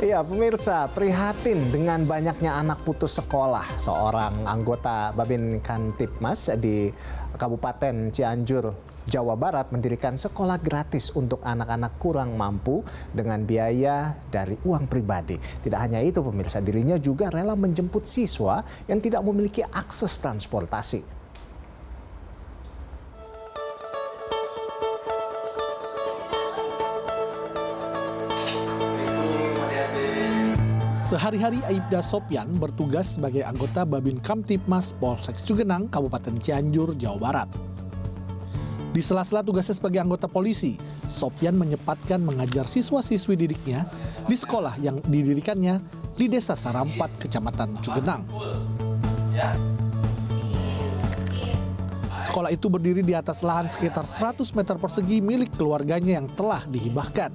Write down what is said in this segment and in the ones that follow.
Iya, pemirsa, prihatin dengan banyaknya anak putus sekolah. Seorang anggota Babin Kamtibmas di Kabupaten Cianjur, Jawa Barat mendirikan sekolah gratis untuk anak-anak kurang mampu dengan biaya dari uang pribadi. Tidak hanya itu, pemirsa, dirinya juga rela menjemput siswa yang tidak memiliki akses transportasi. Sehari-hari Aibda Sopyan bertugas sebagai anggota Babin Kamtibmas Polsek Cugenang, Kabupaten Cianjur, Jawa Barat. Di sela-sela tugasnya sebagai anggota polisi, Sopyan menyempatkan mengajar siswa-siswi didiknya di sekolah yang didirikannya di Desa Sarampat, Kecamatan Cugenang. Sekolah itu berdiri di atas lahan sekitar 100 meter persegi milik keluarganya yang telah dihibahkan.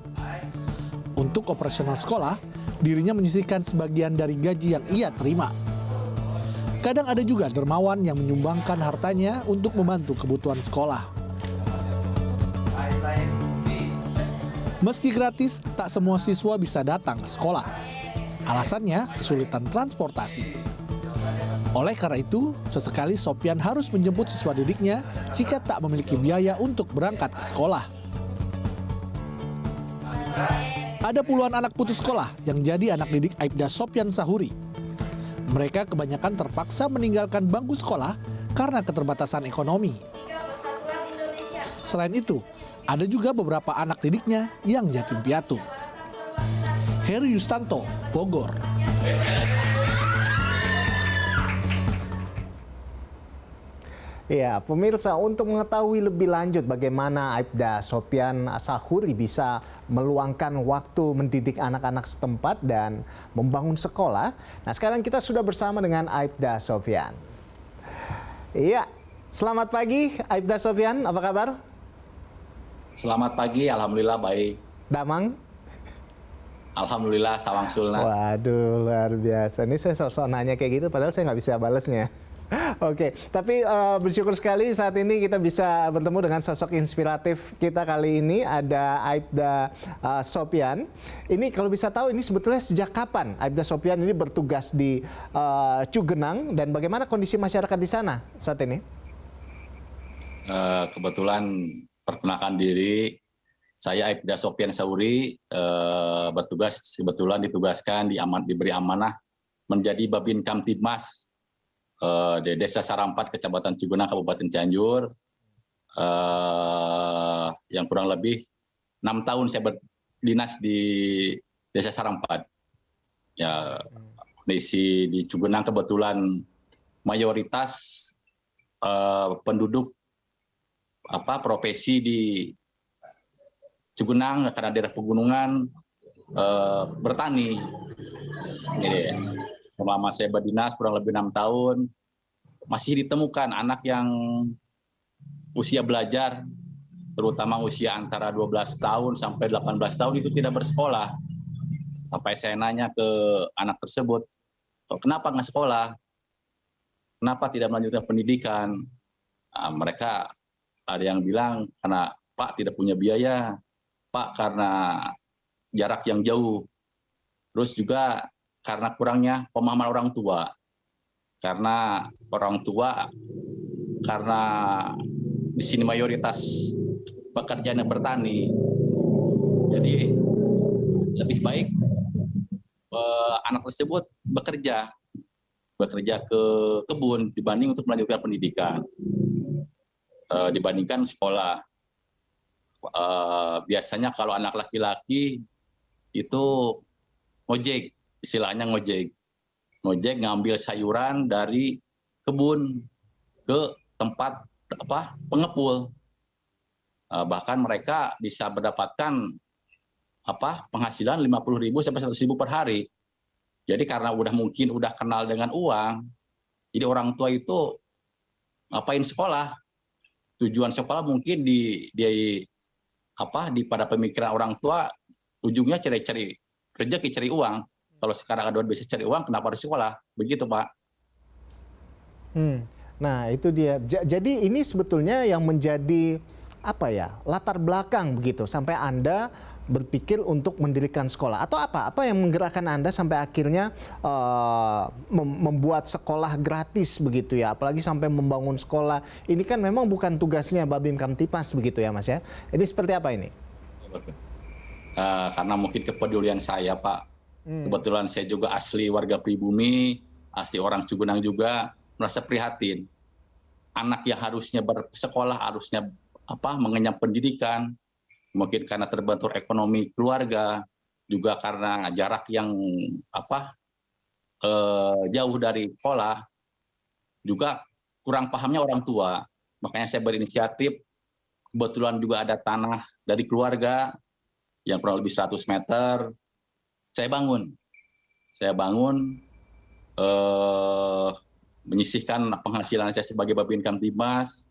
Untuk operasional sekolah, dirinya menyisihkan sebagian dari gaji yang ia terima. Kadang ada juga dermawan yang menyumbangkan hartanya untuk membantu kebutuhan sekolah. Meski gratis, tak semua siswa bisa datang ke sekolah. Alasannya kesulitan transportasi. Oleh karena itu, sesekali Sopyan harus menjemput siswa didiknya jika tak memiliki biaya untuk berangkat ke sekolah. Ada puluhan anak putus sekolah yang jadi anak didik Aibda Sopyan Sahuri. Mereka kebanyakan terpaksa meninggalkan bangku sekolah karena keterbatasan ekonomi. Selain itu, ada juga beberapa anak didiknya yang yatim piatu. Heru Yustanto, Bogor. Ya, pemirsa, untuk mengetahui lebih lanjut bagaimana Aibda Sopyan Sahuri bisa meluangkan waktu mendidik anak-anak setempat dan membangun sekolah. Nah, sekarang kita sudah bersama dengan Aibda Sopyan. Iya, selamat pagi Aibda Sopyan, apa kabar? Selamat pagi, alhamdulillah baik. Damang? Alhamdulillah, sawang sulna. Waduh, luar biasa. Ini saya sok-sok nanya kayak gitu, padahal saya nggak bisa balasnya. Oke, tapi bersyukur sekali saat ini kita bisa bertemu dengan sosok inspiratif kita kali ini, ada Aibda Sopyan. Ini kalau bisa tahu, ini sebetulnya sejak kapan Aibda Sopyan ini bertugas di Cugenang dan bagaimana kondisi masyarakat di sana saat ini? Kebetulan perkenalkan diri, saya Aibda Sopyan Sahuri, ditugaskan diberi amanah menjadi Babin Kamtibmas di Desa Sarampat, Kecamatan Cugenang, Kabupaten Cianjur. Yang kurang lebih 6 tahun saya berdinas di Desa Sarampat. Ya, kondisi di Cugenang kebetulan mayoritas penduduk profesi di Cugenang karena daerah pegunungan bertani. Jadi, selama saya berdinas kurang lebih 6 tahun, masih ditemukan anak yang usia belajar, terutama usia antara 12 tahun sampai 18 tahun itu tidak bersekolah. Sampai saya nanya ke anak tersebut, kenapa nggak sekolah? Kenapa tidak melanjutkan pendidikan? Nah, mereka ada yang bilang karena Pak tidak punya biaya, Pak karena jarak yang jauh, terus juga karena kurangnya pemahaman orang tua. Karena orang tua, karena di sini mayoritas pekerjaan bertani, jadi lebih baik anak tersebut bekerja ke kebun dibanding untuk melanjutkan pendidikan, dibandingkan sekolah. Biasanya kalau anak laki-laki itu ngojek, istilahnya ngojek ngambil sayuran dari kebun ke tempat pengepul. Bahkan mereka bisa mendapatkan penghasilan 50.000 sampai 100.000 per hari. Jadi karena mungkin udah kenal dengan uang, jadi orang tua itu ngapain sekolah? Tujuan sekolah mungkin pada pemikiran orang tua ujungnya cari rezeki, cari uang. Kalau sekarang ada bisa cari uang, kenapa harus sekolah? Begitu, Pak. Nah, itu dia. Jadi ini sebetulnya yang menjadi apa ya, latar belakang begitu sampai Anda berpikir untuk mendirikan sekolah, atau apa yang menggerakkan Anda sampai akhirnya membuat sekolah gratis begitu ya, apalagi sampai membangun sekolah. Ini kan memang bukan tugasnya Babin Kamtipmas begitu ya Mas ya. Ini seperti apa ini? Karena mungkin kepedulian saya, Pak. Kebetulan saya juga asli warga pribumi, asli orang Cugenang juga, merasa prihatin. Anak yang harusnya bersekolah, harusnya mengenyam pendidikan, mungkin karena terbentur ekonomi keluarga, juga karena jarak yang jauh dari sekolah, juga kurang pahamnya orang tua. Makanya saya berinisiatif, kebetulan juga ada tanah dari keluarga yang kurang lebih 100 meter, saya bangun, menyisihkan penghasilan saya sebagai Babin Kamtipmas,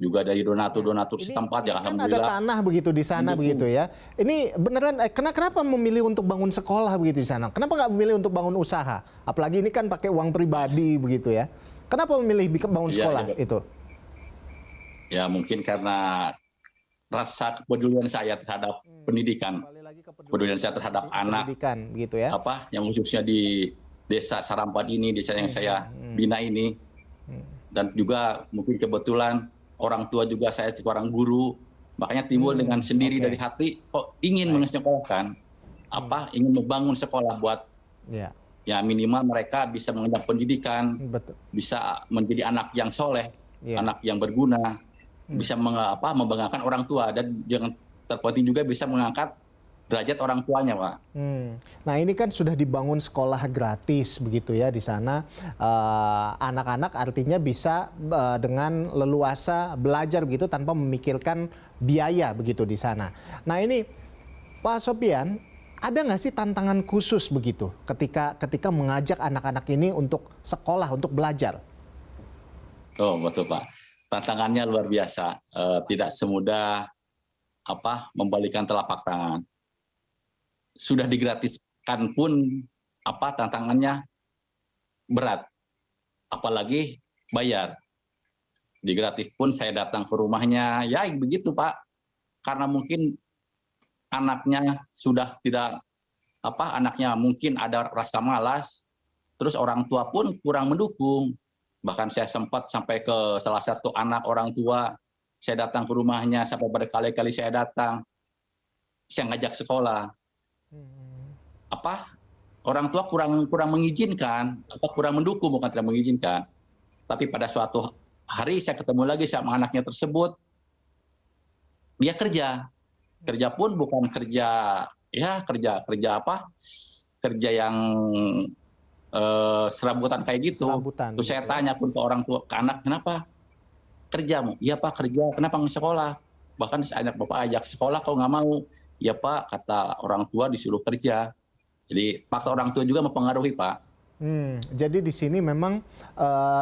juga dari donatur setempat yang kan alhamdulillah. ada tanah begitu di sana begitu ya. Ini beneran kenapa memilih untuk bangun sekolah begitu di sana? Kenapa nggak memilih untuk bangun usaha? Apalagi ini kan pakai uang pribadi begitu ya. Kenapa memilih bangun sekolah itu? Ya mungkin karena rasa kepedulian saya terhadap pendidikan, kepedulian saya terhadap anak, pendidikan begitu ya. yang khususnya di desa Sarampat ini, desa yang saya bina ini, dan juga mungkin kebetulan orang tua juga saya seorang guru, makanya timbul dengan sendiri dari hati, ingin menyekolahkan, ingin membangun sekolah buat ya minimal mereka bisa mengenyam pendidikan, bisa menjadi anak yang soleh, anak yang berguna, bisa membanggakan orang tua, dan yang terpenting juga bisa mengangkat derajat orang tuanya, Pak. Nah ini kan sudah dibangun sekolah gratis begitu ya di sana, anak-anak artinya bisa dengan leluasa belajar begitu tanpa memikirkan biaya begitu di sana. Nah ini Pak Sopyan, ada nggak sih tantangan khusus begitu ketika mengajak anak-anak ini untuk sekolah, untuk belajar? Oh betul Pak, tantangannya luar biasa, tidak semudah membalikan telapak tangan. Sudah digratiskan pun tantangannya berat, apalagi bayar. Digratis pun saya datang ke rumahnya, ya begitu Pak, karena mungkin anaknya sudah tidak anaknya mungkin ada rasa malas, terus orang tua pun kurang mendukung. Bahkan saya sempat sampai ke salah satu anak orang tua, saya datang ke rumahnya, sampai berkali-kali saya datang, saya ngajak sekolah. Orang tua kurang mengizinkan, atau kurang mendukung, bukan tidak mengizinkan. Tapi pada suatu hari saya ketemu lagi sama anaknya tersebut, dia kerja pun bukan kerja yang serabutan kayak gitu. Terus saya tanya pun ke orang tua, ke anak, kenapa kerjamu? Iya Pak, kerja. Kenapa nggak sekolah? Bahkan anak bapak ajak sekolah, kok nggak mau? Ya Pak, kata orang tua disuruh kerja. Jadi faktor orang tua juga mempengaruhi Pak. Jadi di sini memang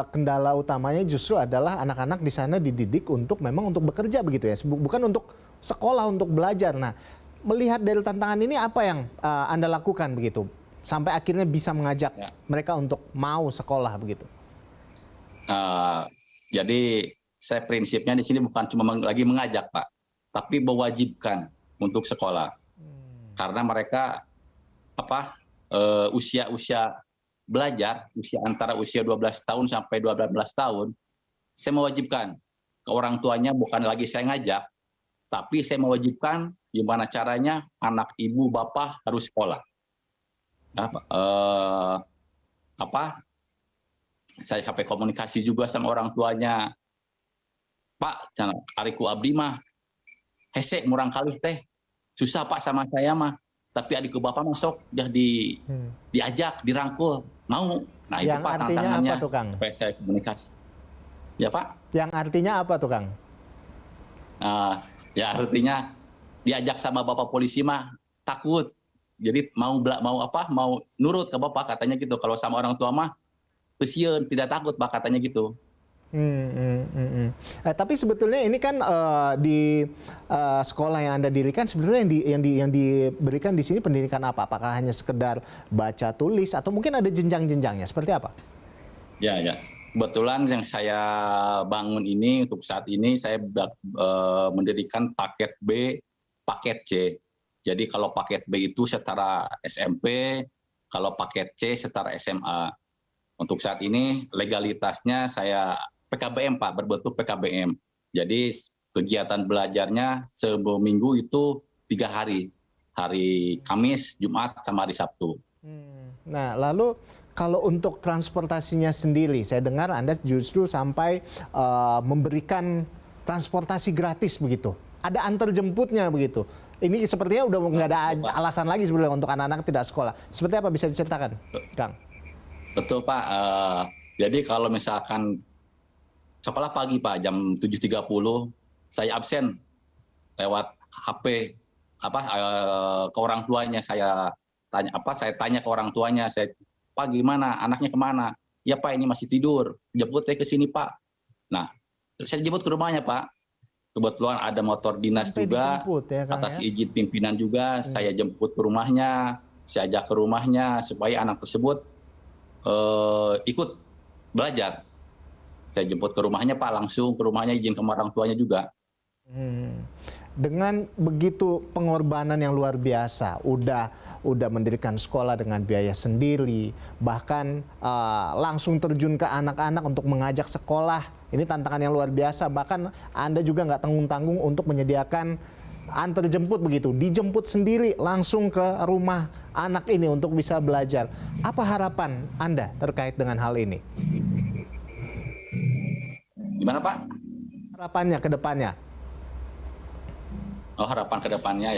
kendala utamanya justru adalah anak-anak di sana dididik untuk bekerja begitu ya, bukan untuk sekolah, untuk belajar. Nah, melihat dari tantangan ini apa yang Anda lakukan begitu sampai akhirnya bisa mengajak mereka untuk mau sekolah begitu? Jadi saya prinsipnya di sini bukan cuma lagi mengajak Pak, tapi mewajibkan untuk sekolah. Karena mereka usia belajar, antara usia 12 tahun sampai 12 tahun, saya mewajibkan ke orang tuanya, bukan lagi saya ngajak, tapi saya mewajibkan gimana caranya anak ibu bapak harus sekolah. Saya sampai komunikasi juga sama orang tuanya, Pak, ariku abdi mah hese murang kalih teh, susah Pak sama saya mah. Tapi adikku bapak masuk udah diajak, dirangkul, mau. Nah itu Pak tantangannya. Apa tuh Kang? Supaya saya komunikasi. Ya Pak. Yang artinya apa tuh Kang? Ya artinya diajak sama bapak polisi mah takut. Jadi mau nurut ke bapak katanya gitu. Kalau sama orang tua mah pesieun, tidak takut Pak katanya gitu. Tapi sebetulnya ini kan di sekolah yang Anda dirikan sebenarnya yang diberikan di sini pendidikan apa? Apakah hanya sekedar baca tulis atau mungkin ada jenjang-jenjangnya? Seperti apa? Ya. kebetulan yang saya bangun ini untuk saat ini saya mendirikan paket B, paket C. Jadi kalau paket B itu setara SMP, kalau paket C setara SMA. Untuk saat ini legalitasnya saya PKBM Pak, berbentuk PKBM. Jadi kegiatan belajarnya seminggu itu 3 hari. Hari Kamis, Jumat, sama hari Sabtu. Nah, lalu kalau untuk transportasinya sendiri, saya dengar Anda justru sampai memberikan transportasi gratis begitu. Ada antar jemputnya begitu. Ini sepertinya udah nggak ada alasan lagi sebenarnya untuk anak-anak tidak sekolah. Seperti apa bisa diceritakan, Kang? Betul Pak. Jadi kalau misalkan sekolah pagi Pak, jam 7.30, saya absen lewat HP ke orang tuanya. Saya tanya ke orang tuanya, Pak gimana, anaknya kemana? Ya Pak, ini masih tidur, jemput ke sini Pak. Nah, saya jemput ke rumahnya Pak. Kebetulan ada motor dinas Sampai juga, dijemput ya, Kang, atas ya? izin pimpinan juga, saya jemput ke rumahnya, saya ajak ke rumahnya supaya anak tersebut ikut belajar. Saya jemput ke rumahnya Pak, langsung ke rumahnya, izin ke orang tuanya juga. Dengan begitu pengorbanan yang luar biasa, udah mendirikan sekolah dengan biaya sendiri, bahkan langsung terjun ke anak-anak untuk mengajak sekolah. Ini tantangan yang luar biasa. Bahkan Anda juga nggak tanggung-tanggung untuk menyediakan antar jemput begitu, dijemput sendiri langsung ke rumah anak ini untuk bisa belajar. Apa harapan Anda terkait dengan hal ini? Gimana Pak? Harapannya ke depannya? Harapan ke depannya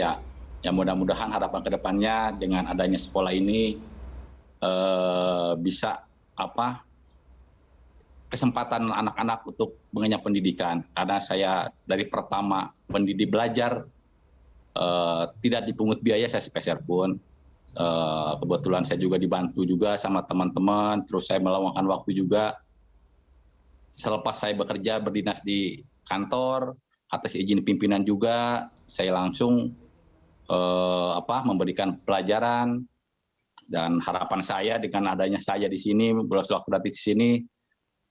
ya mudah-mudahan harapan ke depannya dengan adanya sekolah ini bisa kesempatan anak-anak untuk mengenyam pendidikan. Karena saya dari pertama pendidik belajar tidak dipungut biaya saya sepeser pun. Kebetulan saya juga dibantu juga sama teman-teman, terus saya meluangkan waktu juga. Selepas saya bekerja berdinas di kantor, atas izin pimpinan juga, saya langsung memberikan pelajaran. Dan harapan saya dengan adanya saya di sini, bolos waktu gratis di sini,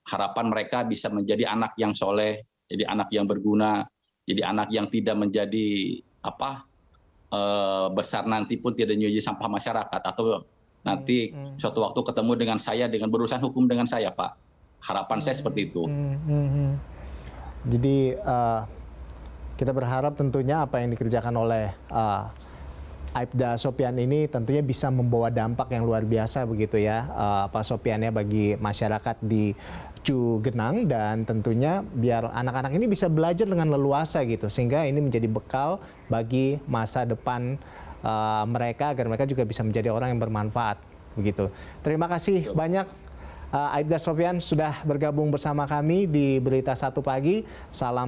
harapan mereka bisa menjadi anak yang soleh, jadi anak yang berguna, jadi anak yang tidak menjadi besar nanti pun tidak menjadi sampah masyarakat, atau nanti suatu waktu ketemu dengan saya dengan berurusan hukum dengan saya Pak. Harapan saya seperti itu. Jadi kita berharap tentunya apa yang dikerjakan oleh Aibda Sopyan ini tentunya bisa membawa dampak yang luar biasa begitu ya, Pak Sopyan, ya, bagi masyarakat di Cugenang, dan tentunya biar anak-anak ini bisa belajar dengan leluasa gitu, sehingga ini menjadi bekal bagi masa depan mereka, agar mereka juga bisa menjadi orang yang bermanfaat begitu. Terima kasih banyak Aibda Sopyan sudah bergabung bersama kami di Berita Satu Pagi. Salam